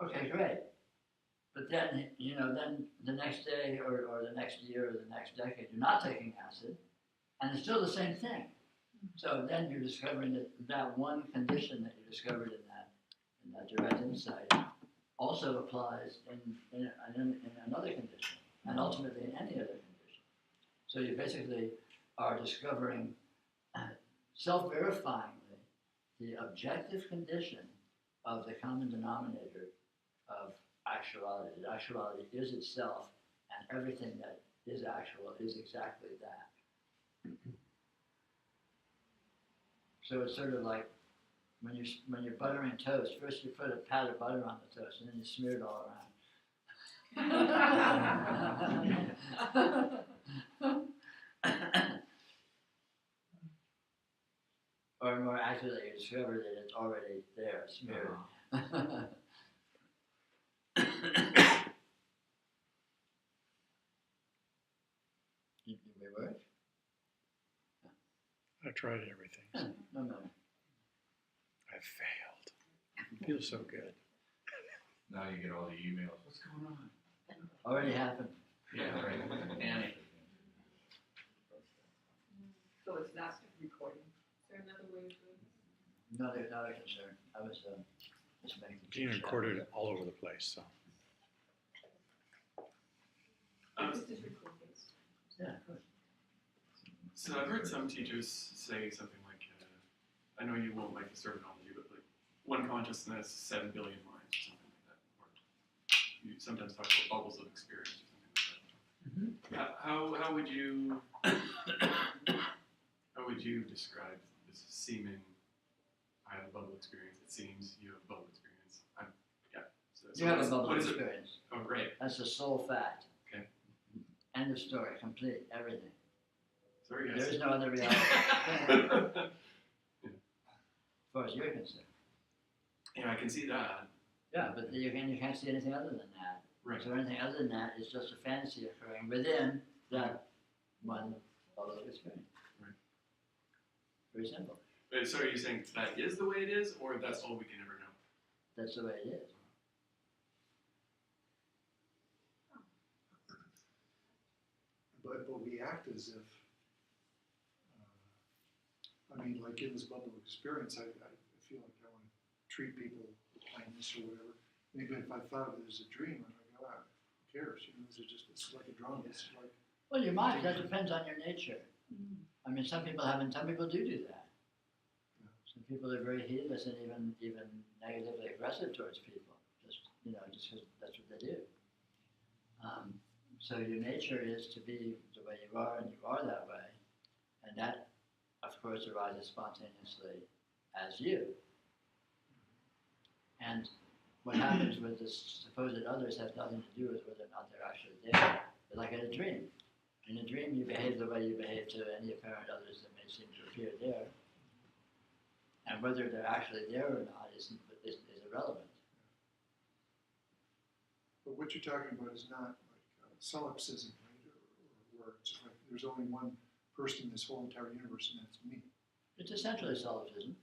Okay, great. But then, then the next day or the next year or the next decade, you're not taking acid, and it's still the same thing. So then you're discovering that one condition that you discovered in that direct insight also applies in another condition, and ultimately in any other condition. So you basically are discovering self-verifyingly the objective condition of the common denominator of actuality. Actuality is itself, and everything that is actual is exactly that. So it's sort of like when you're buttering toast. First, you put a pat of butter on the toast, and then you smear it all around. Or more accurately, you discover that it's already there, smeared. Did we work? I tried everything. No. I failed. It feels so good. Now you get all the emails. What's going on? Already happened. Yeah, right. Annie. So it's not recording. Is there another way of doing this? No, there's not a concern. I was just making. Being recorded all over the place, so. This is recording. Yeah, of course. So I've heard some teachers say something like, I know you won't like this terminology, but like one consciousness, 7 billion minds, or something like that. Or you sometimes talk about bubbles of experience or something like that. How would you describe this seeming? I have a bubble experience. It seems you have a bubble experience. So You have a bubble experience. Oh, great. That's the sole fact. Okay. End of story. Complete. Everything. Sorry, guys. There is no other reality. As far as you're concerned. Yeah, I can see that. Yeah, but you can't see anything other than that. Right. So anything other than that is just a fantasy occurring within that one bubble of experience. Right. Very simple. So are you saying that is the way it is, or that's all we can ever know? That's the way it is. But we act as if, like in this bubble of experience, I feel like I want to treat people with kindness or whatever. Maybe if I thought of it as a dream, I'd go, who cares? It's like a drama. It's like. Well, your mind, that depends on your nature. I mean, some people do that. Some people are very heedless and even negatively aggressive towards people, just because that's what they do. So your nature is to be the way you are, and you are that way, and that, of course, arises spontaneously as you. And what happens with the supposed others has nothing to do with whether or not they're actually there. They're like in a dream. In a dream, you behave the way you behave to any apparent others that may seem to appear there. And whether they're actually there or not is irrelevant. But what you're talking about is not like solipsism, right? Or words. Like there's only one person in this whole entire universe, and that's me. It's essentially solipsism.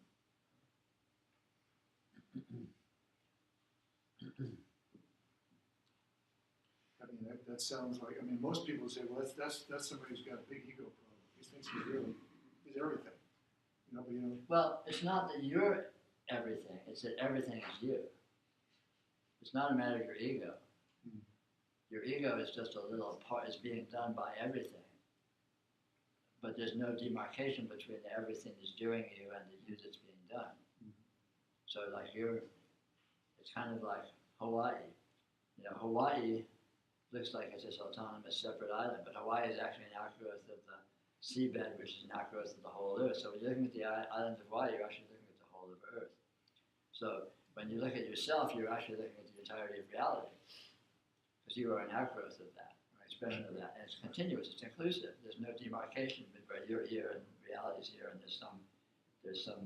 That sounds like, most people say, well, that's somebody who's got a big ego problem. He thinks he's everything. Well, it's not that you're everything, it's that everything is you. It's not a matter of your ego. Your ego is just a little part, it's being done by everything. But there's no demarcation between the everything that's doing you and the you that's being done. So it's kind of like Hawaii. Hawaii looks like it's this autonomous separate island, but Hawaii is actually an outgrowth of the seabed, which is an outgrowth of the whole Earth. So when you're looking at the island of Hawaii, you're actually looking at the whole of Earth. So when you look at yourself, you're actually looking at the entirety of reality, because you are an outgrowth of that, or expression of that. And it's continuous, it's inclusive. There's no demarcation between you're here and reality's here, and there's some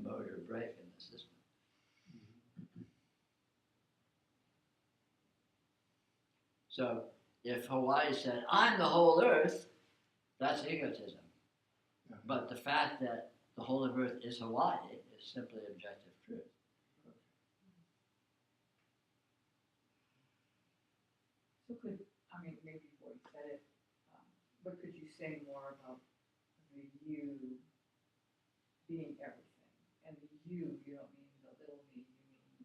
mode or break in the system. So if Hawaii said, I'm the whole Earth, that's egotism. Yeah. But the fact that the whole of Earth is Hawaii is simply objective truth. So could, I mean, maybe you've already said it, but could you say more about the you being everything? And the you don't mean the little me, you mean,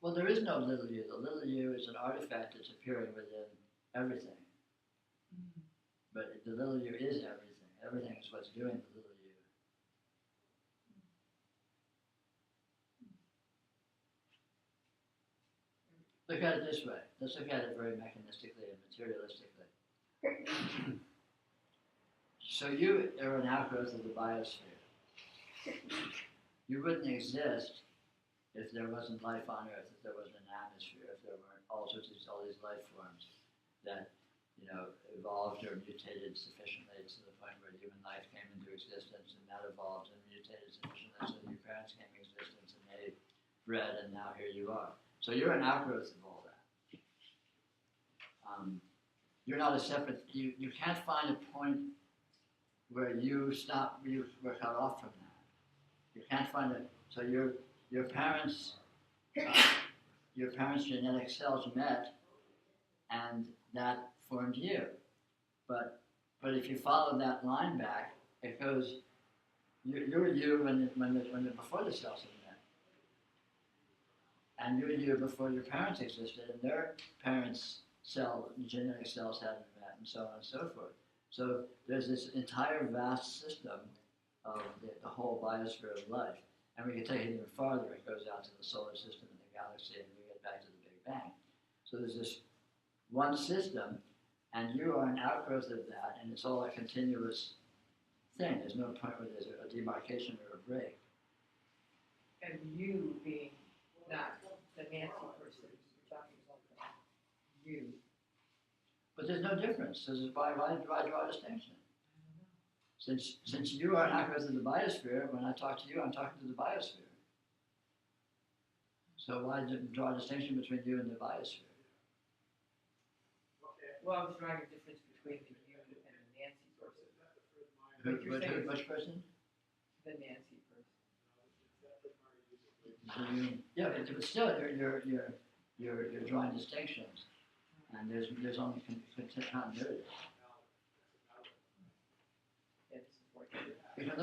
Well, there is no little you. The little you is an artifact that's appearing within everything. But the little you is everything. Everything is what's doing the little you. Look at it this way. Let's look at it very mechanistically and materialistically. So you are an outgrowth of the biosphere. You wouldn't exist if there wasn't life on Earth, if there wasn't an atmosphere, if there weren't all these life forms that, you know, evolved or mutated sufficiently to the point where human life came into existence, and that evolved and mutated sufficiently so that your parents came into existence and they bred, and now here you are. So you're an outgrowth of all that. You're not a separate. You can't find a point where you were cut off from that. You can't find it. So your parents' genetic cells met, and that formed you. But if you follow that line back, it goes. You're you when before the cells had met, and you're you before your parents existed, and their parents' genetic cells hadn't met, and so on and so forth. So there's this entire vast system of the whole biosphere of life. And we can take it even farther. It goes out to the solar system and the galaxy, and we get back to the Big Bang. So there's this one system, and you are an outgrowth of that, and it's all a continuous thing. There's no point where there's a demarcation or a break. and you being not the Nancy person you're talking about, you. But there's no difference. So why draw a distinction? Since you are an outgrowth of the biosphere, when I talk to you, I'm talking to the biosphere. So why draw a distinction between you and the biosphere? Well, I was drawing a difference between the you and the Nancy person. But you're saying Which person? the Nancy person. Yeah, but still, you're drawing distinctions, and there's only continuity. You can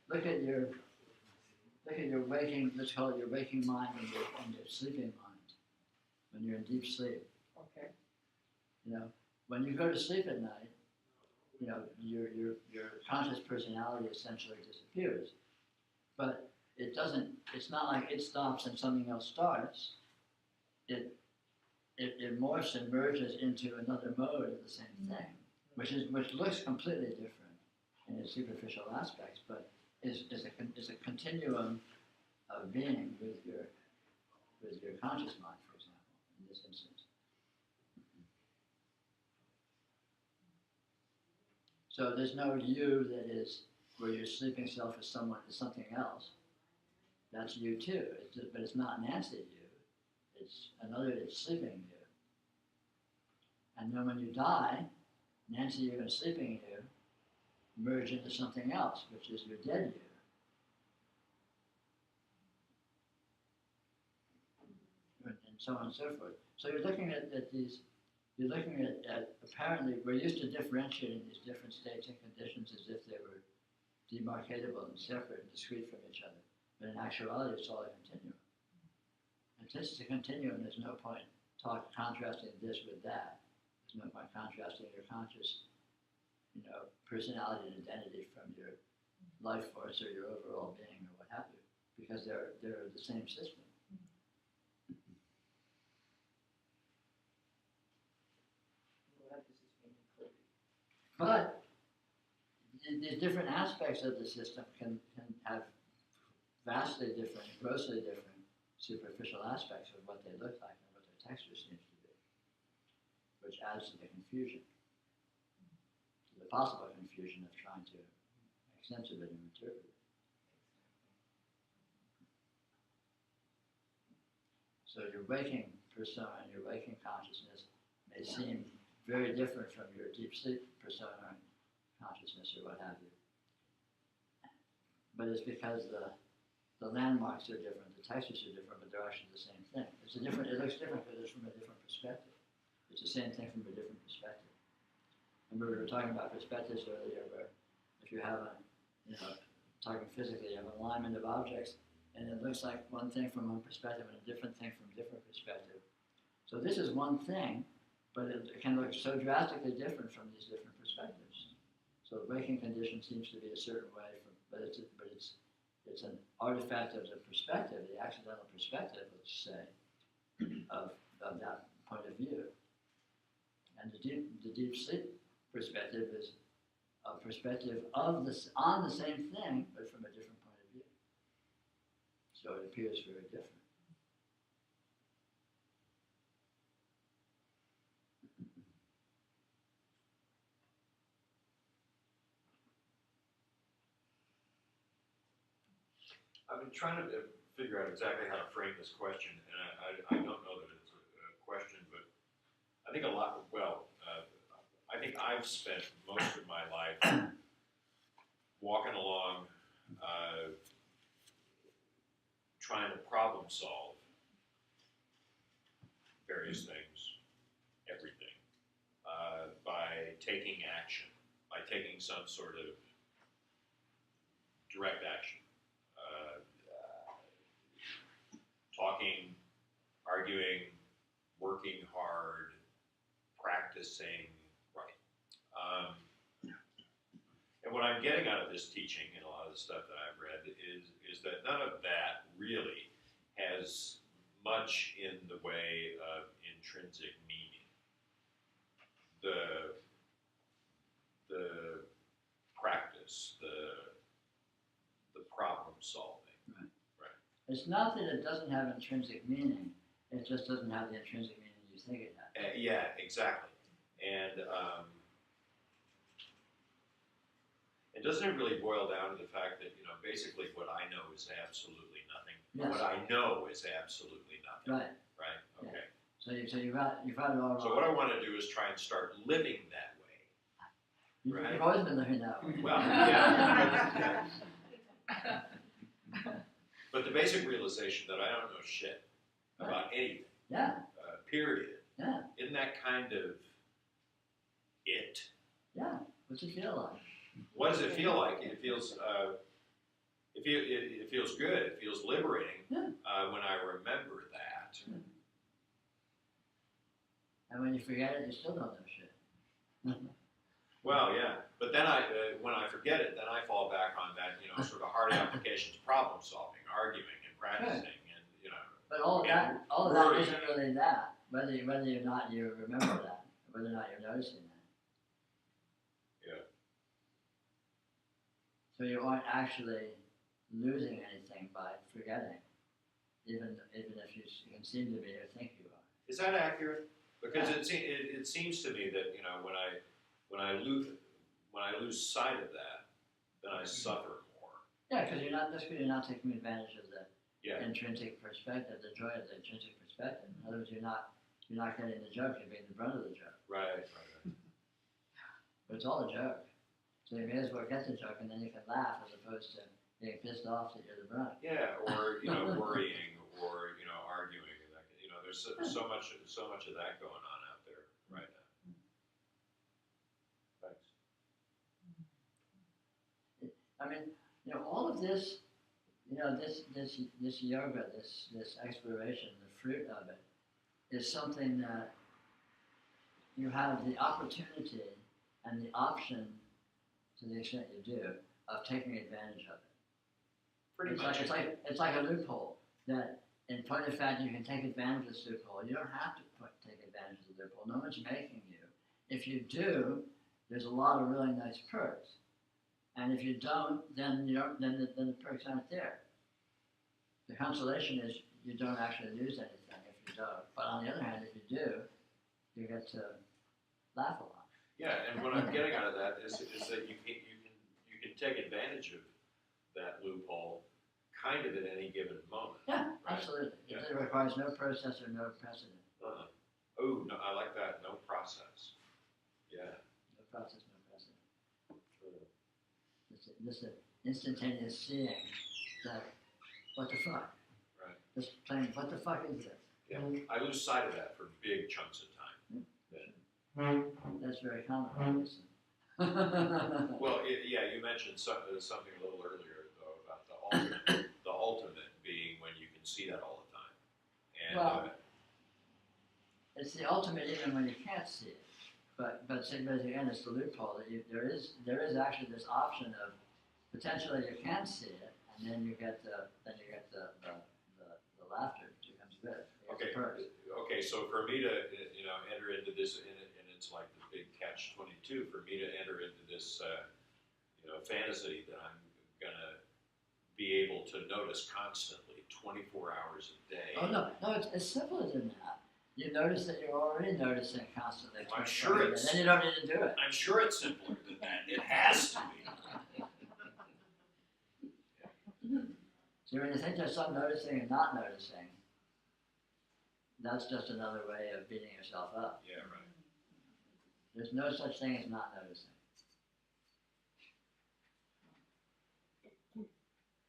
look at your waking. Let's call it your waking mind and your sleeping mind. When you're in deep sleep, Okay. you know, when you go to sleep at night, you know, your conscious personality essentially disappears. But it doesn't. It's not like it stops and something else starts. It morphs and merges into another mode of the same thing, which looks completely different in its superficial aspects, but is a continuum of being with your conscious mind, for example, in this instance. So there's no you that is where your sleeping self is something else. That's you too, but it's not Nancy you. It's sleeping you. And then when you die, Nancy you and sleeping you merge into something else, which is your dead you. And so on and so forth. So you're looking at apparently we're used to differentiating these different states and conditions as if they were demarcatable and separate and discrete from each other. But in actuality, it's all a continuum. And since it's a continuum, there's no point contrasting this with that. There's no point contrasting your conscious, personality and identity from your life force or your overall being or what have you, because they're the same system. But the different aspects of the system can have vastly different, grossly different superficial aspects of what they look like and what their texture seems to be, which adds to the confusion, to the possible confusion of trying to make sense of it and interpret it. So your waking persona and your waking consciousness may seem very different from your deep sleep persona and consciousness or what have you. But it's because the landmarks are different, the textures are different, but they're actually the same thing. It's a different. It looks different because it's from a different perspective. It's the same thing from a different perspective. Remember we were talking about perspectives earlier, where if you have a, talking physically, you have an alignment of objects, and it looks like one thing from one perspective and a different thing from a different perspective. So this is one thing, but it can look so drastically different from these different perspectives. So the waking condition seems to be a certain way, but it's an artifact of the perspective, the accidental perspective, let's say, of that point of view. And the deep sleep perspective is a perspective of on the same thing, but from a different point of view. So it appears very different. I've been trying to figure out exactly how to frame this question, and I don't know that it's a question, but I think I think I've spent most of my life walking along, trying to problem solve various things, everything, by taking action, by taking some sort of direct action. Talking, arguing, working hard, practicing, right. And what I'm getting out of this teaching and a lot of the stuff that I've read is that none of that really has much in the way of intrinsic meaning. The practice, the problem solving. It's not that it doesn't have intrinsic meaning, it just doesn't have the intrinsic meaning you think it has. Yeah, exactly. And doesn't it really boil down to the fact that, basically what I know is absolutely nothing. Yes. What I know is absolutely nothing. Right. Right? Okay. Yeah. So you've got it all wrong. So what I want to do is try and start living that way. Right. You've always been living that way. Well, yeah. But the basic realization that I don't know shit about anything, period, isn't that kind of it? Yeah. What's it feel like? What does it feel like? It feels, it feels good. It feels liberating when I remember that. And when you forget it, you still don't know shit. Well, yeah. But then when I forget it, then I fall back on that, sort of hard applications, problem solving, arguing, and practicing, and But all of that isn't really that. Whether or not you remember that, whether or not you're noticing that. Yeah. So you aren't actually losing anything by forgetting, even if you can seem to be or think you are. Is that accurate? Because it seems to me that when I lose sight of that, then I suffer more. Yeah, because you're not taking advantage of the intrinsic perspective, the joy of the intrinsic perspective. In other words, you're not getting the joke, you're being the brunt of the joke. Right. But it's all a joke. So you may as well get the joke and then you can laugh as opposed to being pissed off that you're the brunt. Yeah, or worrying, or arguing, and that. There's so much of that going on out there right now. Thanks. I mean, all of this, this yoga, this exploration, the fruit of it, is something that you have the opportunity and the option, to the extent you do, of taking advantage of it. Pretty much. It's like a loophole that, in point of fact, you can take advantage of this loophole. You don't have to take advantage of the loophole. No one's making you. If you do, there's a lot of really nice perks. And if you don't, then the perks aren't there. The consolation is you don't actually lose anything if you don't. But on the other hand, if you do, you get to laugh a lot. Yeah, and what I'm getting out of that is that you can take advantage of that loophole kind of at any given moment. Yeah, right? absolutely. Yeah. It requires no process or no precedent. Oh, no, I like that. No process. Yeah. No process, no precedent. This instantaneous seeing that, what the fuck? Right. Just plain, what the fuck is this? Yeah, I lose sight of that for big chunks of time. That's very common, obviously. Well, yeah, you mentioned something a little earlier though about the ultimate being when you can see that all the time. And Well, it's the ultimate even when you can't see it. But again, it's the loophole that there is actually this option of potentially you can see it, and then you get the laughter becomes good. okay, so for me to enter into this, and it's like the big catch-22 for me to enter into this fantasy that I'm gonna be able to notice constantly, 24 hours a day. Oh no, it's simpler than that. You notice that you're already noticing constantly. I'm sure and then you don't need to do it. I'm sure it's simpler than that. It has to be. So when you think there's some noticing and not noticing, that's just another way of beating yourself up. Yeah, right. There's no such thing as not noticing.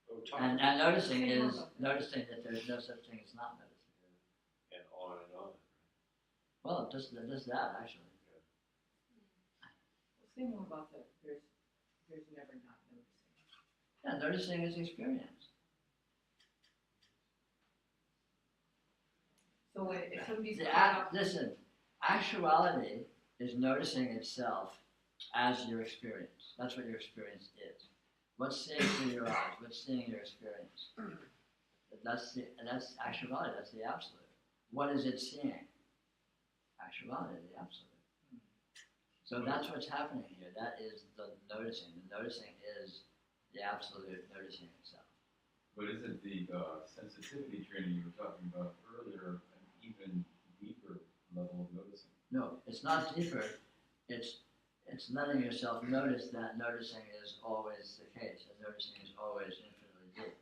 Oh, talk And noticing is noticing that there's no such thing as not noticing. and on and on. Well, just that actually. Well, say more about the, there's never not noticing. Yeah, noticing is experience. So when, if somebody's caught up, Listen, actuality is noticing itself as your experience. That's what your experience is. What's seeing through your eyes? What's seeing your experience? That's actuality. That's the absolute. What is it seeing? Actuality, the absolute. So that's what's happening here. That is the noticing. The noticing is the absolute noticing itself. But isn't the sensitivity training you were talking about earlier an even deeper level of noticing? No, it's not deeper. It's letting yourself notice that noticing is always the case, and noticing is always infinitely deep.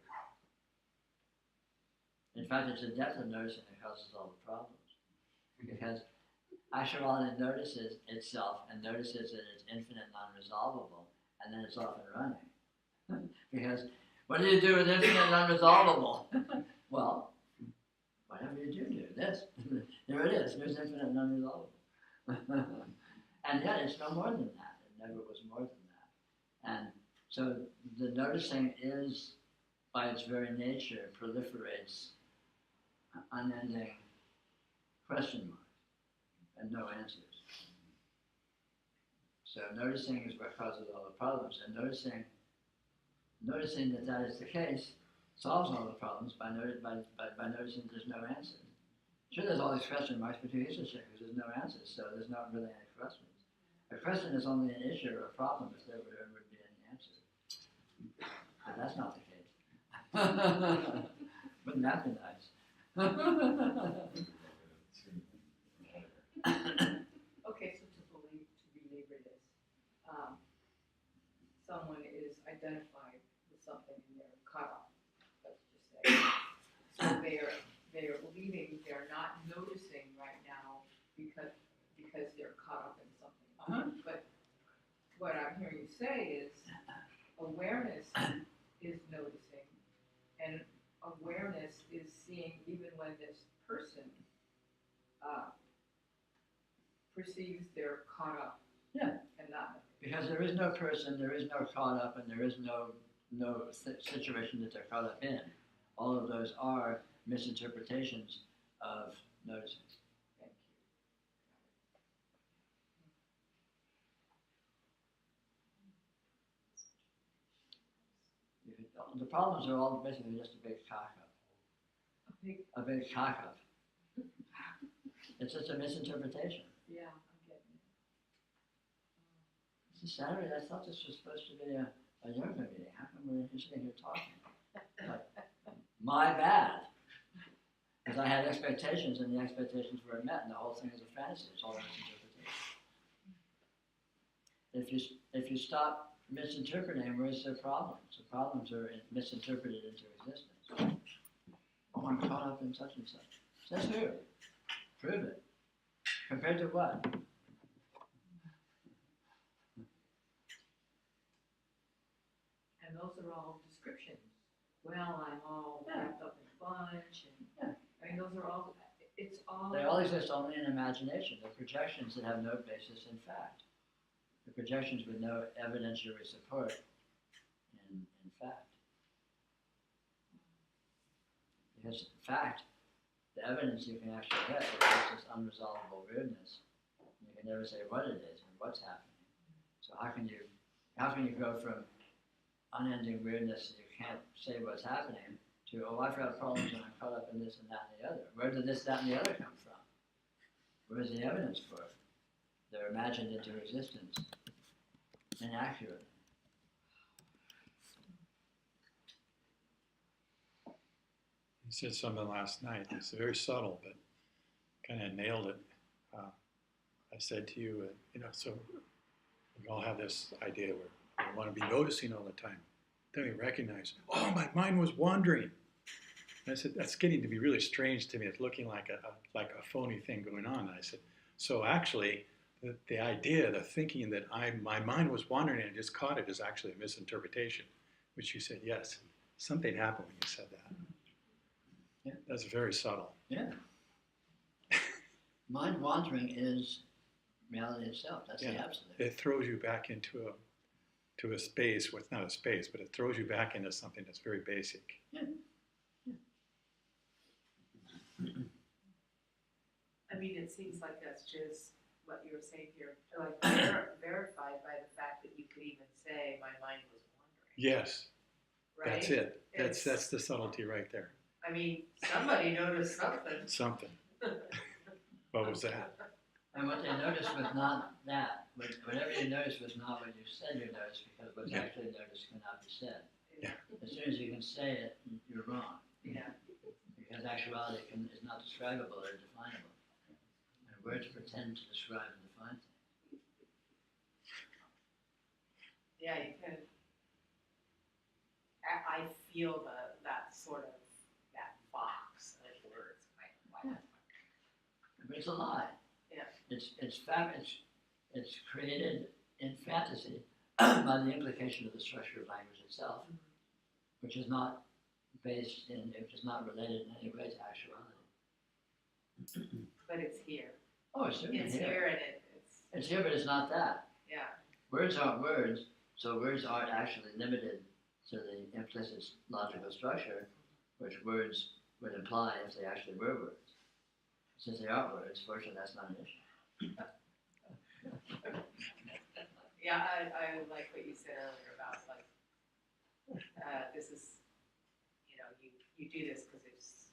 In fact, it's the depth of noticing that causes all the problems. Because actuality notices itself and notices that it's infinite, non-resolvable, and then it's off and running. Because what do you do with infinite, non-resolvable? Well, whatever you do, this. There it is. There's infinite, non-resolvable. And yet it's no more than that. It never was more than that. And so the noticing is, by its very nature, proliferates unending question marks and no answers. So noticing is what causes all the problems, and noticing that is the case solves all the problems by noticing there's no answers. Sure, there's all these question marks, but who gives a shit because there's no answers, so there's not really any questions. A question is only an issue or a problem if there would ever be any answer. But that's not the case. Wouldn't that be nice? okay, so to belabor this, someone is identified with something and they're caught up, let's just say. So they're believing they're not noticing right now because they're caught up in something. But what I'm hearing you say is awareness is noticing, and awareness is seeing even when this person perceives they're caught up. Yeah. And not. Because there is no person, there is no caught up, and there is no situation that they're caught up in. All of those are misinterpretations of noticing. Thank The problems are all basically just a big cock-up. you. A big cock-up. It's just a misinterpretation. Yeah, I'm getting it. This is Saturday. I thought this was supposed to be a yoga meeting. How come we're sitting here talking? Like, my bad. Because I had expectations, and the expectations weren't met, and the whole thing is a fantasy. It's all misinterpretation. If you stop misinterpreting, where's the problems? The problems are misinterpreted into existence. Oh, I'm caught up in such and such. Says who? Prove it. Compared to what? And those are all descriptions. Well, I'm all wrapped up in a bunch, and I mean, those are all it's all. They all exist only in imagination. They're projections that have no basis in fact. The projections with no evidentiary support in fact. Because in fact, the evidence you can actually get is just this unresolvable weirdness. You can never say what it is and what's happening. So how can you go from unending weirdness that you can't say what's happening to, oh, I've got problems and I'm caught up in this and that and the other. Where did this, that, and the other come from? Where's the evidence for it? They're imagined into existence inaccurately. You said something last night. It's very subtle, but kind of nailed it. I said to you, so we all have this idea where we want to be noticing all the time. Then we recognize, oh, my mind was wandering. And I said, that's getting to be really strange to me. It's looking like a phony thing going on. And I said, so actually, the idea, the thinking that my mind was wandering and I just caught it is actually a misinterpretation, which you said, yes, something happened when you said that. Yeah. That's very subtle. Yeah. Mind wandering is reality itself. That's the absolute. It throws you back into a space, well, it's not a space, but it throws you back into something that's very basic. Yeah. I mean, it seems like that's just what you were saying here, like verified by the fact that you could even say my mind was wandering. Yes, Right? that's it. It's- That's the subtlety right there. I mean, somebody noticed something. Something. What was that? And what they noticed was not that. Whatever you noticed was not what you said you noticed, because what's Yeah. actually noticed cannot be said. Yeah. As soon as you can say it, you're wrong. Yeah. Because actuality is not describable or definable. And words pretend to describe and define things. Yeah, you can. I feel that sort of that box of words. But it's a lie. Yeah. It's created in fantasy by the implication of the structure of language itself, which is not based in, which is not related in any way to actuality. But it's here. Oh, it's certainly It's here. here and it's It's here, but it's not that. yeah. Words aren't words, so words aren't actually limited to the implicit logical structure, which words would imply if they actually were words. Since they aren't words, fortunately, that's not an issue. Yeah, I like what you said earlier about like this is, you do this because it's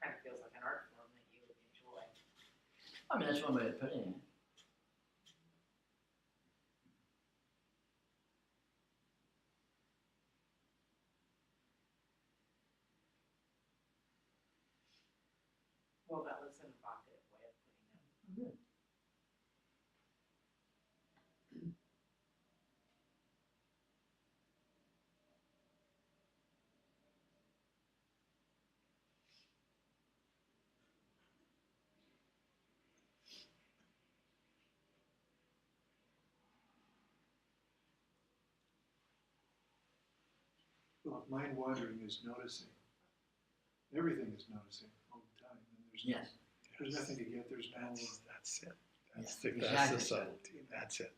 kind of feels like an art form that you enjoy. I mean, that's one way of putting it. Well, that was an evocative way of putting it. Well, if mind wandering is noticing, everything is noticing all the time, and Yes. there's nothing to get, there's no, That's it. Yeah, That's exactly the so. subtlety. That's it.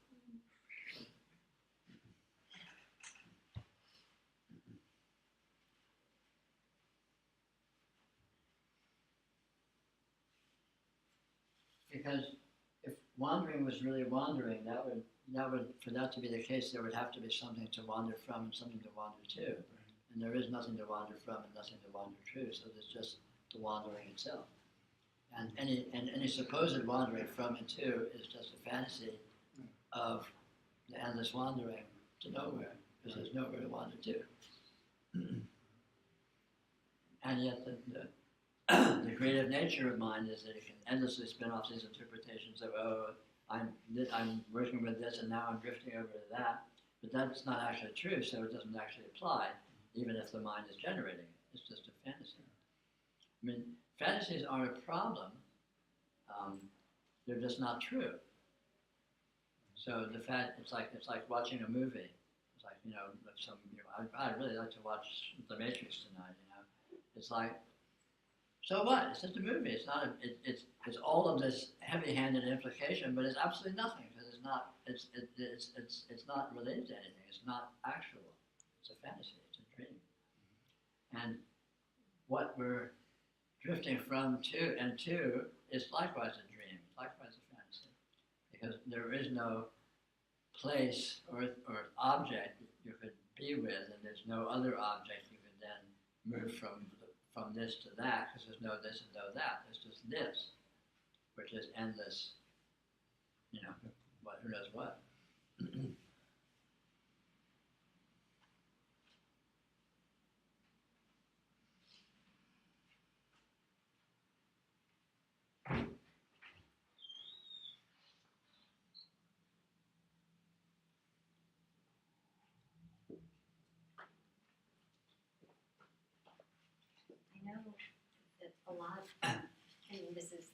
Because if wandering was really wandering, for that to be the case, there would have to be something to wander from and something to wander to. And there is nothing to wander from and nothing to wander to, so there's just the wandering itself. And any supposed wandering from and to is just a fantasy of the endless wandering to nowhere, because there's nowhere to wander to. And yet the creative nature of mind is that it can endlessly spin off these interpretations of, oh, I'm working with this and now I'm drifting over to that. But that's not actually true, so it doesn't actually apply, even if the mind is generating it. It's just a fantasy. I mean, fantasies aren't a problem. They're just not true. So the fact it's like watching a movie. It's like I'd really like to watch The Matrix tonight. It's like So what? It's just a movie. It's not. It's all of this heavy-handed implication, but it's absolutely nothing because it's not. It's not related to anything. It's not actual. It's a fantasy. It's a dream. And what we're drifting from to is likewise a dream, likewise a fantasy, because there is no place or object you could be with, and there's no other object you could then move from this to that, because there's no this and no that. There's just this, which is endless. Who knows what. I know that a lot, I mean, this is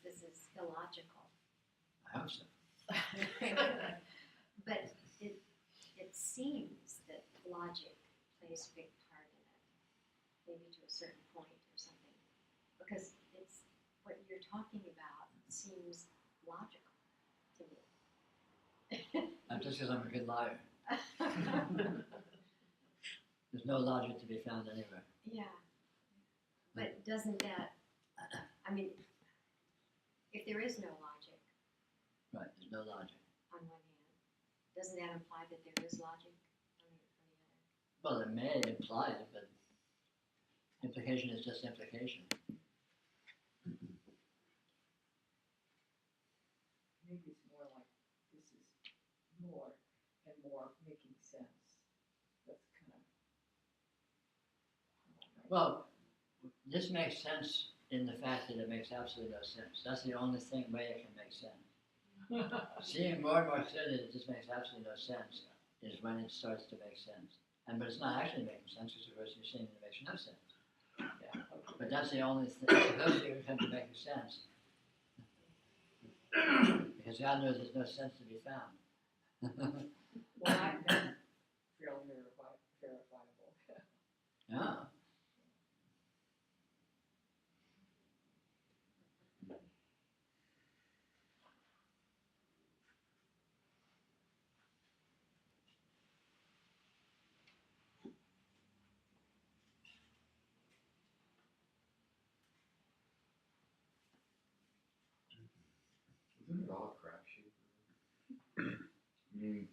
illogical. I hope so. But it seems that logic plays a big part in it, maybe to a certain point or something, because it's what you're talking about seems logical to me. Just because I'm a good liar. There's no logic to be found anywhere. Yeah. But doesn't that, I mean, if there is no logic Right, there's no logic. on one hand, doesn't that imply that there is logic on the other? Well, it may imply it, but implication is just implication. Maybe it's more like this is more and more making sense. That's kind of. Well, this makes sense in the fact that it makes absolutely no sense. That's the only way it can make sense. Seeing more and more clearly that it just makes absolutely no sense is when it starts to make sense. But it's not actually making sense because, of course, you're seeing that it makes no sense. Yeah. But that's the only thing. Those things come to make sense. Because God knows there's no sense to be found. Well, that's fairly verifiable. Yeah. Isn't it all a crapshoot? I mean,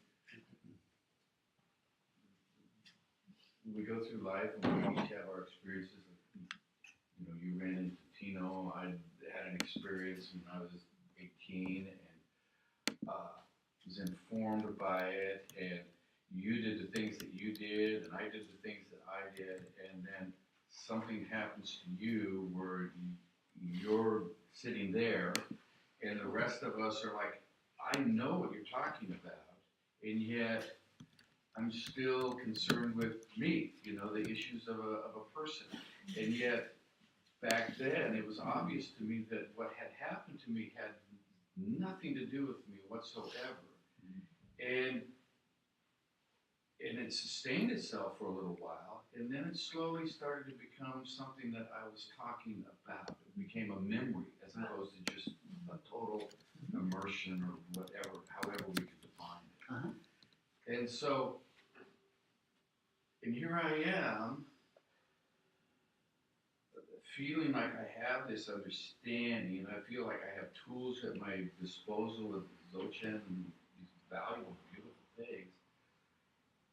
we go through life and we each have our experiences. You ran into Tino. I had an experience when I was 18 and was informed by it. And you did the things that you did, and I did the things that I did. And then something happens to you where you're sitting there, and the rest of us are like, I know what you're talking about, and yet I'm still concerned with me, the issues of a person. And yet, back then, it was obvious to me that what had happened to me had nothing to do with me whatsoever. And it sustained itself for a little while, and then it slowly started to become something that I was talking about. It became a memory, as opposed to just a total immersion or whatever, however we could define it. Uh-huh. And so, and here I am, feeling like I have this understanding, and I feel like I have tools at my disposal with Dzogchen and these valuable, beautiful things.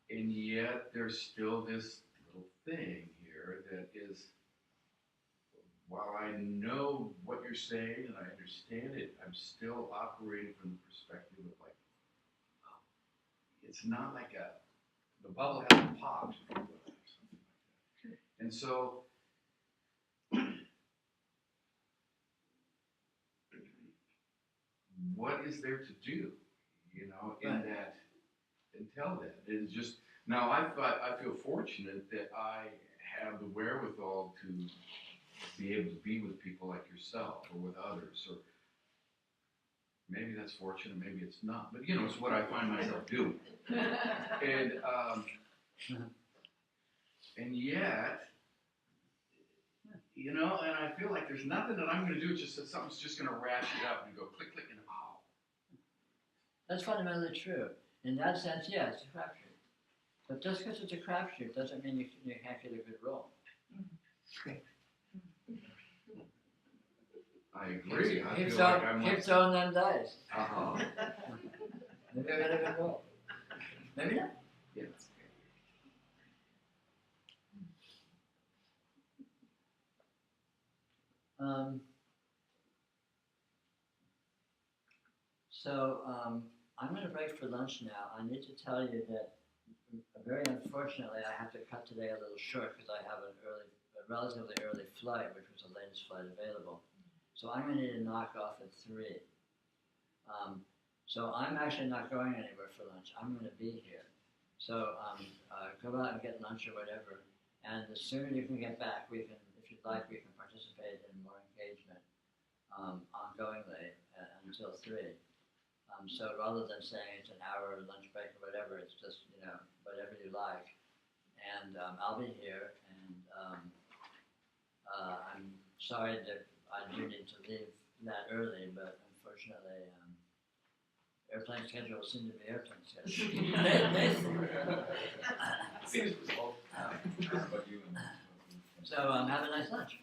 And yet there's still this little thing here that is, while I know what you're saying and I understand it, I'm still operating from the perspective of like, oh, it's not like the bubble hasn't popped, if you will, or something like that. And so, what is there to do, in Right. that, until that? It's just, now I feel fortunate that I have the wherewithal to be able to be with people like yourself or with others, or maybe that's fortunate, maybe it's not, but it's what I find myself doing. And yet, You know, and I feel like there's nothing that I'm gonna do, it's just that something's just gonna ratchet up and go click, click, and oh. That's fundamentally true. In that sense, yeah, it's a crapshoot. But just because it's a crapshoot doesn't mean you can't get a good roll. I agree. I Keep feel like I'm keep like, throwing them dice. uh-huh. Maybe I got a good roll. Maybe not. I'm going to break for lunch now. I need to tell you that very unfortunately I have to cut today a little short because I have a relatively early flight, which was the latest flight available. So I'm going to need to knock off at 3. So I'm actually not going anywhere for lunch. I'm going to be here. So go out and get lunch or whatever. And the sooner you can get back, we can, if you'd like, we can participate in more engagement ongoingly until 3. So rather than saying it's an hour lunch break or whatever, it's just, whatever you like. And I'll be here, and I'm sorry that I do need to leave that early, but unfortunately, airplane schedules seem to be airplane schedules. Seems resolved. So have a nice lunch.